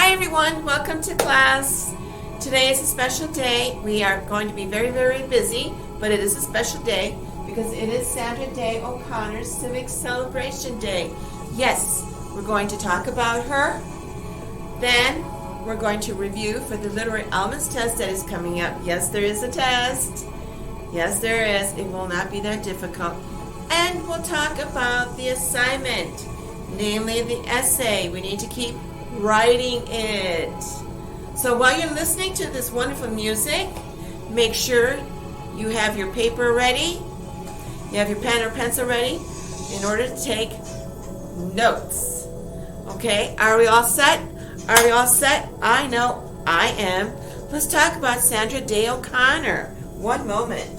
Hi everyone, welcome to class. Today is a special day. We are going to be very, very busy, but it is a special day because it is Sandra Day O'Connor's Civics Celebration Day. Yes, we're going to talk about her. Then we're going to review for the literary elements test that is coming up. Yes, there is a test. Yes, there is. It will not be that difficult. And we'll talk about the assignment, namely the essay. We need to keep writing it. So while you're listening to this wonderful music, make sure you have your paper ready, you have your pen or pencil ready in order to take notes. Okay, are we all set? Are we all set? I know I am. Let's talk about Sandra Day O'Connor. One moment.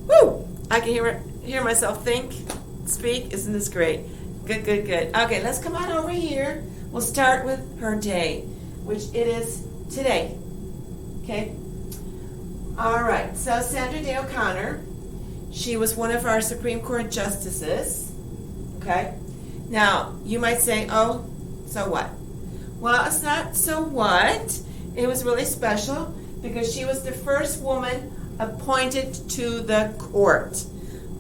Woo! I can hear myself think, speak. Isn't this great? Good, good, good. Okay, let's come on over here. We'll start with her day, which it is today. Okay? All right, so Sandra Day O'Connor, she was one of our Supreme Court justices. Okay? Now, you might say, oh, so what? Well, it's not so what. It was really special because she was the first woman appointed to the court.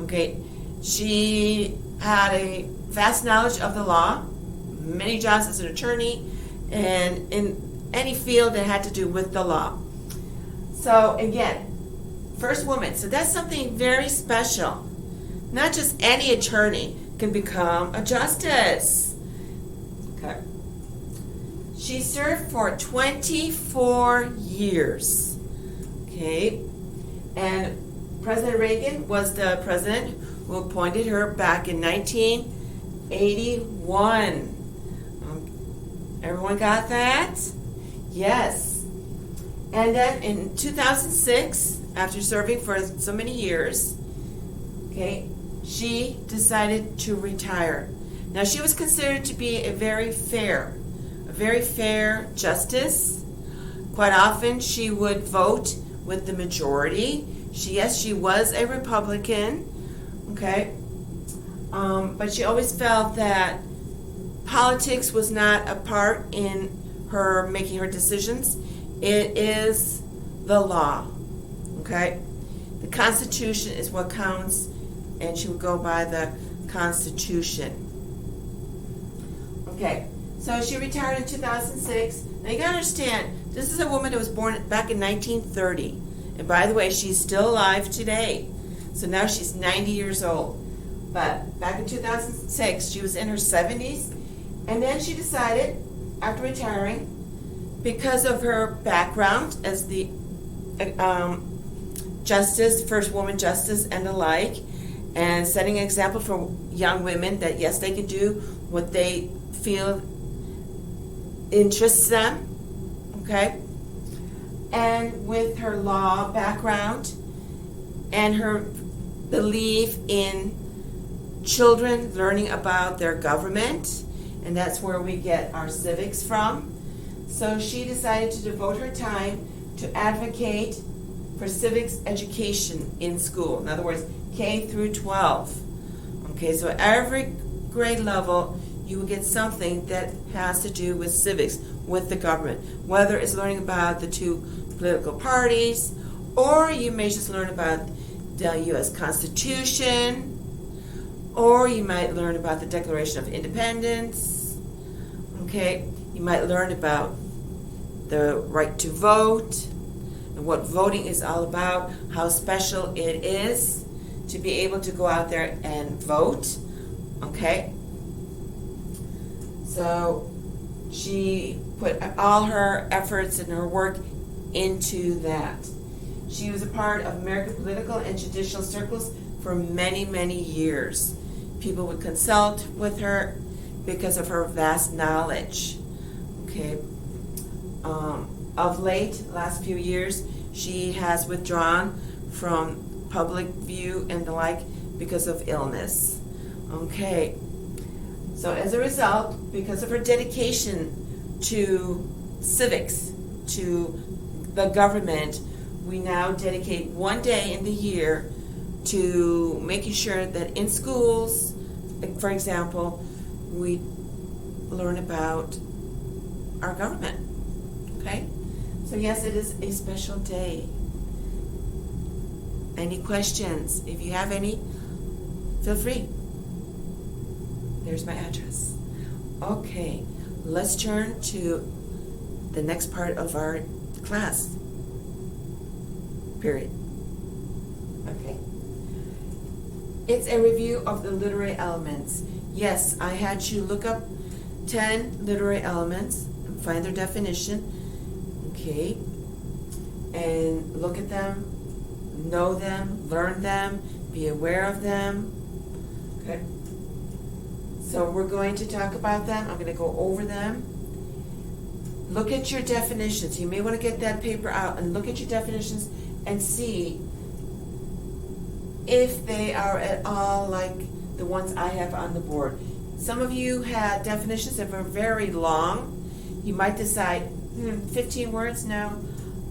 Okay, she had a vast knowledge of the law, many jobs as an attorney, and in any field that had to do with the law. So again, first woman. So that's something very special. Not just any attorney can become a justice. Okay. She served for 24 years. Okay. And President Reagan was the president who appointed her back in 1981. Everyone got that? Yes. And then in 2006, after serving for so many years, okay, she decided to retire. Now, she was considered to be a very fair justice. Quite often, she would vote with the majority. She was a Republican, okay, but she always felt that politics was not a part in her making her decisions. It is the law, okay? The Constitution is what counts, and she would go by the Constitution. Okay, so she retired in 2006. Now you gotta understand, this is a woman who was born back in 1930. And by the way, she's still alive today. So now she's 90 years old. But back in 2006, she was in her 70s. And then she decided, after retiring, because of her background as the justice, first woman justice and the like, and setting an example for young women that yes, they can do what they feel interests them, okay? And with her law background and her belief in children learning about their government, and that's where we get our civics from. So she decided to devote her time to advocate for civics education in school. In other words, K through 12. Okay, so at every grade level, you will get something that has to do with civics, with the government, whether it's learning about the two political parties, or you may just learn about the U.S. Constitution, or you might learn about the Declaration of Independence. Okay, you might learn about the right to vote and what voting is all about, how special it is to be able to go out there and vote. Okay, so she put all her efforts and her work into that. She was a part of American political and judicial circles for many, many years. People would consult with her because of her vast knowledge. Okay. Of late, last few years, she has withdrawn from public view and the like because of illness. Okay. So as a result, because of her dedication to civics, to the government, we now dedicate one day in the year to making sure that in schools, For example, we learn about our government. Okay? So yes, it is a special day. Any questions? If you have any, feel free. There's my address. Okay, let's turn to the next part of our class. Period. Okay. It's a review of the literary elements. Yes, I had you look up 10 literary elements and find their definition. Okay. And look at them, know them, learn them, be aware of them. Okay. So we're going to talk about them. I'm going to go over them. Look at your definitions. You may want to get that paper out and look at your definitions and see if they are at all like the ones I have on the board. Some of you had definitions that were very long. You might decide, 15 words? No,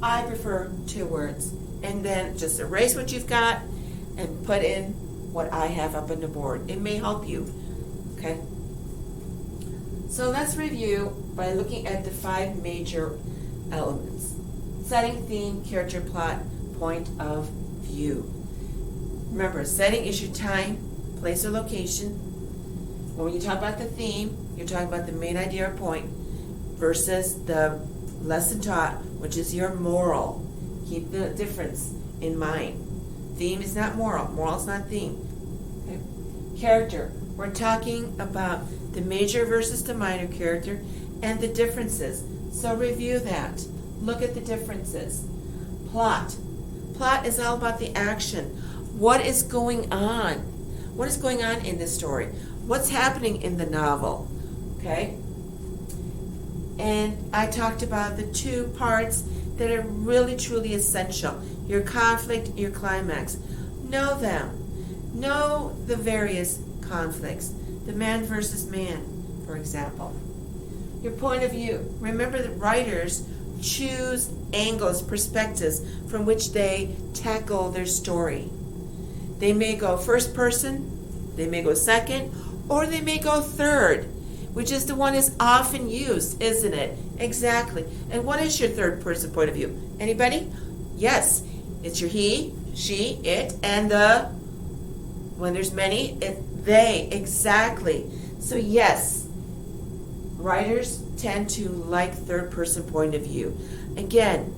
I prefer 2 words. And then just erase what you've got and put in what I have up on the board. It may help you. Okay? So let's review by looking at the 5 major elements. Setting, theme, character, plot, point of view. Remember, setting is your time, place, or location. When you talk about the theme, you're talking about the main idea or point versus the lesson taught, which is your moral. Keep the difference in mind. Theme is not moral. Moral is not theme. Okay. Character. We're talking about the major versus the minor character and the differences. So review that. Look at the differences. Plot. Plot is all about the action. What is going on? What is going on in this story? What's happening in the novel? Okay? And I talked about the 2 parts that are really truly essential. Your conflict, your climax. Know them. Know the various conflicts. The man versus man, for example. Your point of view. Remember that writers choose angles, perspectives from which they tackle their story. They may go first person, they may go second, or they may go third, which is the one that's often used, isn't it? Exactly. And what is your third person point of view? Anybody? Yes. It's your he, she, it, and the, when there's many, it, they. Exactly. So yes, writers tend to like third person point of view. Again,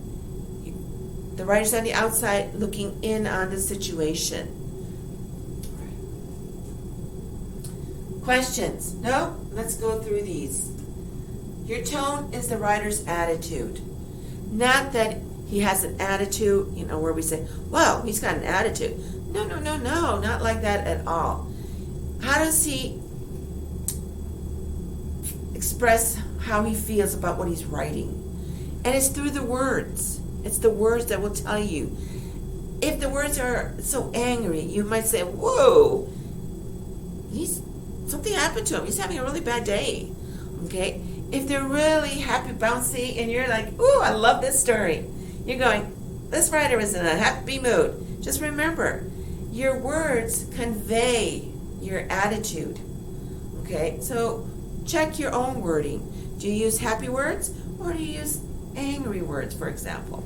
the writer's on the outside looking in on the situation. Questions? No? Let's go through these. Your tone is the writer's attitude. Not that he has an attitude, where we say, well, he's got an attitude. No, not like that at all. How does he express how he feels about what he's writing? And it's through the words. It's the words that will tell you. If the words are so angry, you might say, whoa, something happened to him. He's having a really bad day. Okay? If they're really happy, bouncy, and you're like, ooh, I love this story. You're going, this writer is in a happy mood. Just remember, your words convey your attitude. Okay? So check your own wording. Do you use happy words or do you use angry words, for example?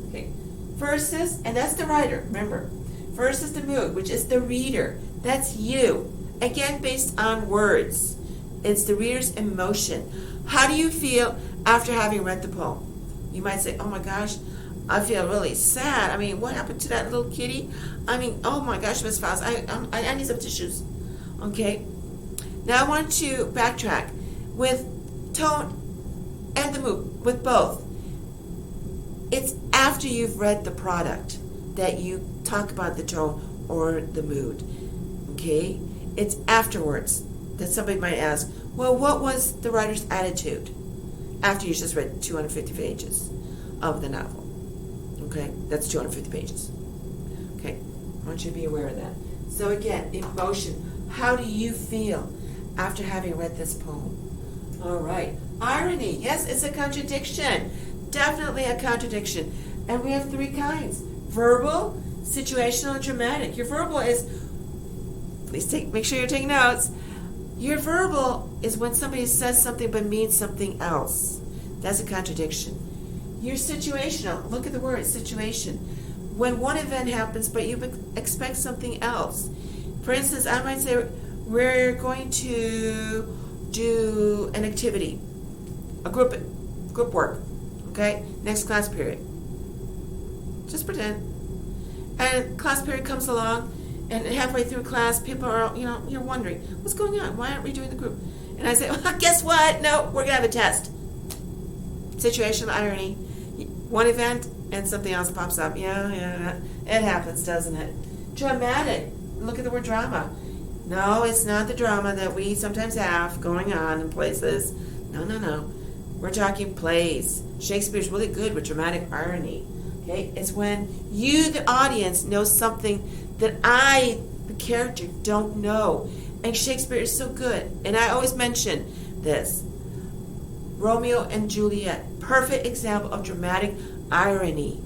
Okay. Versus, and that's the writer, remember. Versus the mood, which is the reader. That's you. Again, based on words. It's the reader's emotion. How do you feel after having read the poem? You might say, oh my gosh, I feel really sad. I mean, what happened to that little kitty? I mean, oh my gosh, Miss Faust, I need some tissues. Okay? Now I want to backtrack with tone and the mood, with both. It's after you've read the product that you talk about the tone or the mood. Okay? It's afterwards that somebody might ask, well, what was the writer's attitude after you just read 250 pages of the novel? Okay? That's 250 pages. Okay? I want you to be aware of that. So again, emotion. How do you feel after having read this poem? All right. Irony. Yes, it's a contradiction. Definitely a contradiction. And we have 3 kinds. Verbal, situational, and dramatic. Your verbal is, please make sure you're taking notes. Your verbal is when somebody says something but means something else. That's a contradiction. Your situational, look at the word situation. When one event happens but you expect something else. For instance, I might say, we're going to do an activity, a group work, okay? Next class period. Just pretend. And class period comes along, and halfway through class, people are, you're wondering, what's going on? Why aren't we doing the group? And I say, well, guess what? No, we're going to have a test. Situational irony. One event and something else pops up. Yeah. It happens, doesn't it? Dramatic. Look at the word drama. No, it's not the drama that we sometimes have going on in places. No. We're talking plays. Shakespeare's really good with dramatic irony. Okay? It's when you, the audience, know something that I, the character, don't know. And Shakespeare is so good. And I always mention this. Romeo and Juliet. Perfect example of dramatic irony.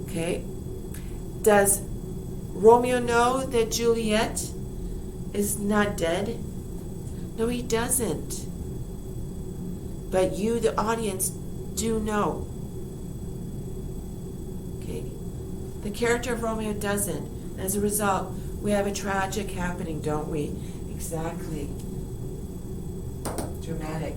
Okay? Does Romeo know that Juliet is not dead? No, he doesn't. But you, the audience, do know. Okay? The character of Romeo doesn't. As a result, we have a tragic happening, don't we? Exactly. Dramatic.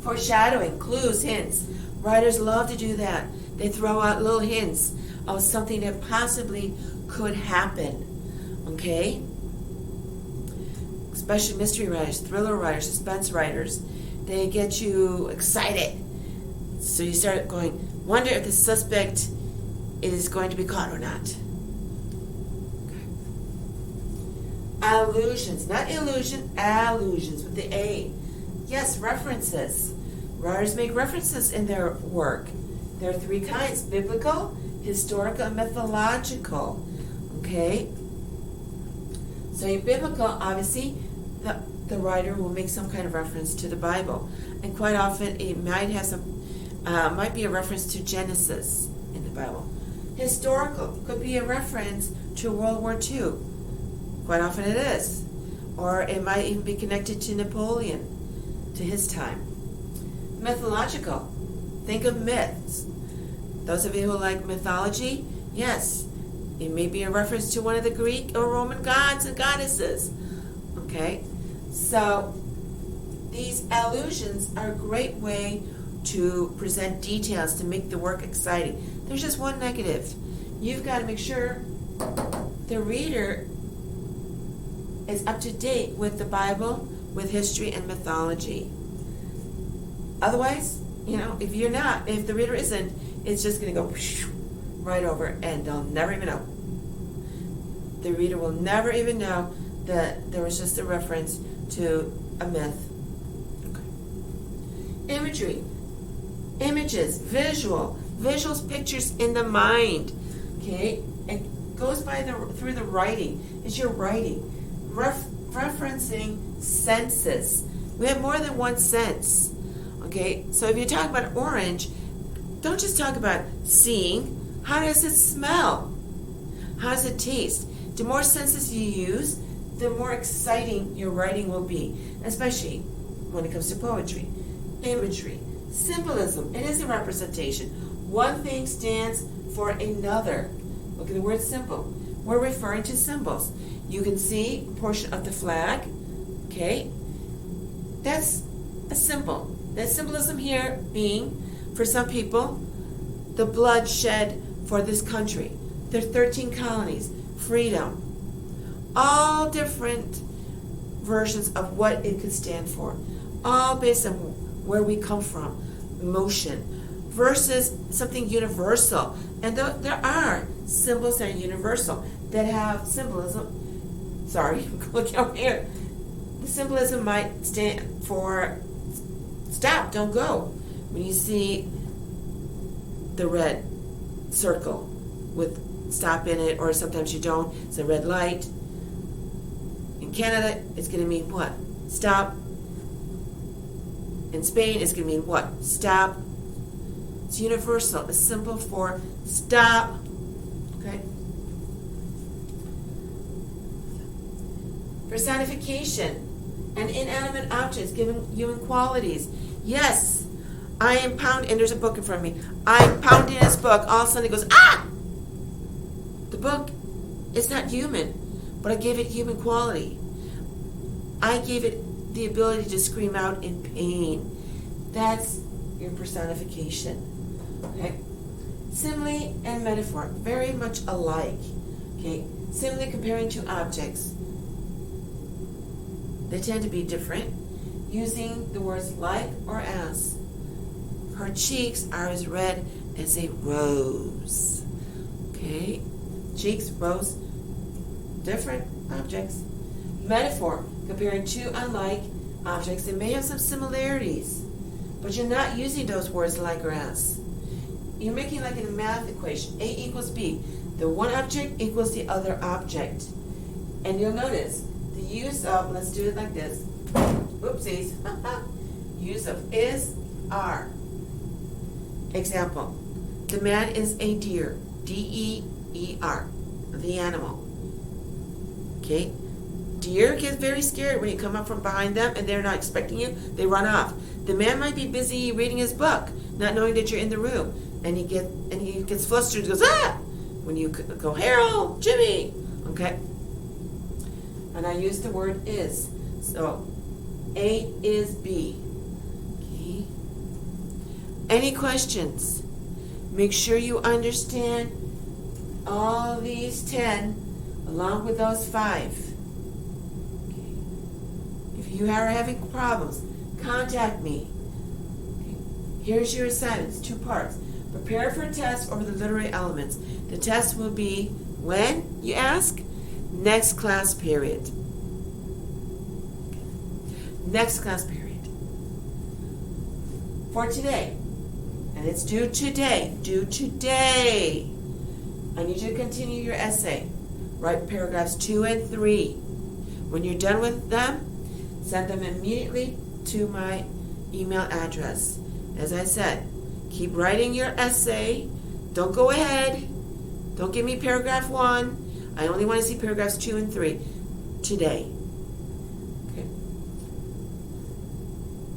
Foreshadowing, clues, hints. Writers love to do that. They throw out little hints of something that possibly could happen. Okay? Especially mystery writers, thriller writers, suspense writers. They get you excited. So you start going, wonder if the suspect is going to be caught or not. Okay. Allusions, not illusion, allusions with the A. Yes, references. Writers make references in their work. There are three kinds: biblical, historical, and mythological. Okay? So your biblical, obviously, the writer will make some kind of reference to the Bible. And quite often it might have might be a reference to Genesis in the Bible. Historical could be a reference to World War II. Quite often it is. Or it might even be connected to Napoleon, to his time. Mythological. Think of myths. Those of you who like mythology, yes, it may be a reference to one of the Greek or Roman gods and goddesses. Okay? So, these allusions are a great way to present details to make the work exciting. There's just one negative. You've got to make sure the reader is up to date with the Bible, with history and mythology. Otherwise, if you're not, if the reader isn't, it's just going to go right over and they'll never even know. The reader will never even know that there was just a reference to a myth. Okay. Imagery. Images, visuals, pictures in the mind. Okay? It goes through the writing. It's your writing. Referencing senses. We have more than one sense. Okay? So if you talk about orange, don't just talk about seeing. How does it smell? How does it taste? The more senses you use, the more exciting your writing will be, especially when it comes to poetry. Imagery. Symbolism. It is a representation. One thing stands for another. Look at the word symbol. We're referring to symbols. You can see a portion of the flag. Okay? That's a symbol. That symbolism here being, for some people, the blood shed for this country. There are 13 colonies. Freedom. All different versions of what it could stand for. All based on where we come from. Emotion. Versus something universal. And there are symbols that are universal, that have symbolism. Sorry, look over here. The symbolism might stand for stop, don't go. When you see the red circle with stop in it, or sometimes you don't, it's a red light. In Canada, it's going to mean what? Stop. In Spain, it's going to mean what? Stop. It's universal. A symbol for stop. Okay? Personification and inanimate objects giving human qualities. Yes, I am pounding, and there's a book in front of me. I'm pounding this book. All of a sudden it goes, ah! The book is not human, but I gave it human quality. I gave it the ability to scream out in pain. That's your personification. Okay? Simile and metaphor, very much alike. Okay? Simile comparing two objects. They tend to be different, using the words like or as. Her cheeks are as red as a rose. Okay? Cheeks, rose, different objects. Metaphor, comparing two unlike objects that may have some similarities, but you're not using those words like or as. You're making like a math equation. A equals B. The one object equals the other object. And you'll notice the use of, let's do it like this. Whoopsies. Use of is, are. Example. The man is a deer. D-E-E-R. The animal. Okay? Deer get very scared when you come up from behind them and they're not expecting you. They run off. The man might be busy reading his book, not knowing that you're in the room, and he gets flustered and goes, ah! When you go, Harold, Jimmy. Okay? And I use the word is. So, A is B. Okay? Any questions? Make sure you understand all these 10 along with those 5. Okay. If you are having problems, contact me. Okay. Here's your assignments, 2 parts. Prepare for a test over the literary elements. The test will be when, you ask? Next class period. Okay. Next class period. For today. And it's due today. Due today. I need you to continue your essay. Write paragraphs 2 and 3. When you're done with them, send them immediately to my email address. As I said, keep writing your essay. Don't go ahead. Don't give me paragraph 1. I only want to see paragraphs 2 and 3 today. Okay.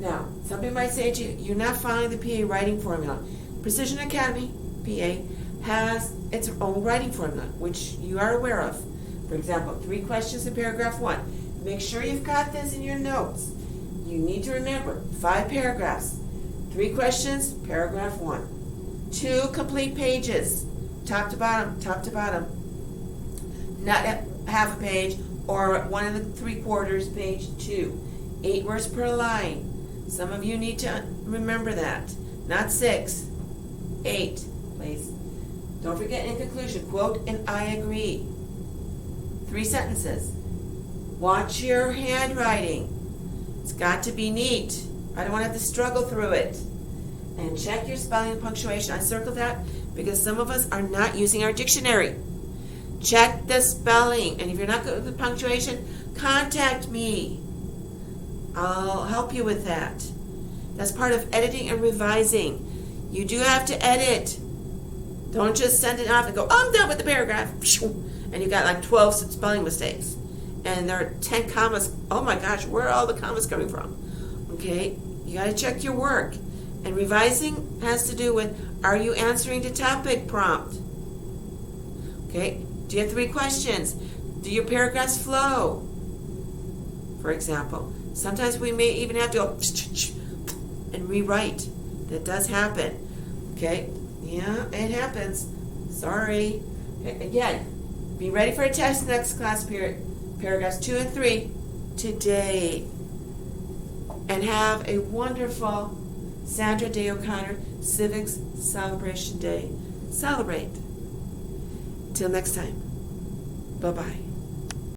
Now, somebody might say to you, you're not following the PA writing formula. Precision Academy, PA, has its own writing formula, which you are aware of. For example, 3 questions in paragraph 1. Make sure you've got this in your notes. You need to remember 5 paragraphs. 3 questions, paragraph 1. 2 complete pages, top to bottom, top to bottom. Not half a page or 1 3/4 page 2. 8 words per line. Some of you need to remember that. Not 6, 8, please. Don't forget in conclusion, quote, and I agree. 3 sentences. Watch your handwriting. It's got to be neat. I don't want to have to struggle through it. And check your spelling and punctuation. I circled that because some of us are not using our dictionary. Check the spelling. And if you're not good with the punctuation, contact me. I'll help you with that. That's part of editing and revising. You do have to edit. Don't just send it off and go, oh, I'm done with the paragraph. And you got like 12 spelling mistakes. And there are 10 commas. Oh my gosh, where are all the commas coming from? Okay, you got to check your work. And revising has to do with, are you answering the topic prompt? Okay, do you have 3 questions? Do your paragraphs flow? For example, sometimes we may even have to go and rewrite. That does happen. Okay, yeah, it happens. Sorry. Again, be ready for a test next class period. Paragraphs 2 and 3 today. And have a wonderful Sandra Day O'Connor Civics Celebration Day. Celebrate. Till next time. Bye-bye.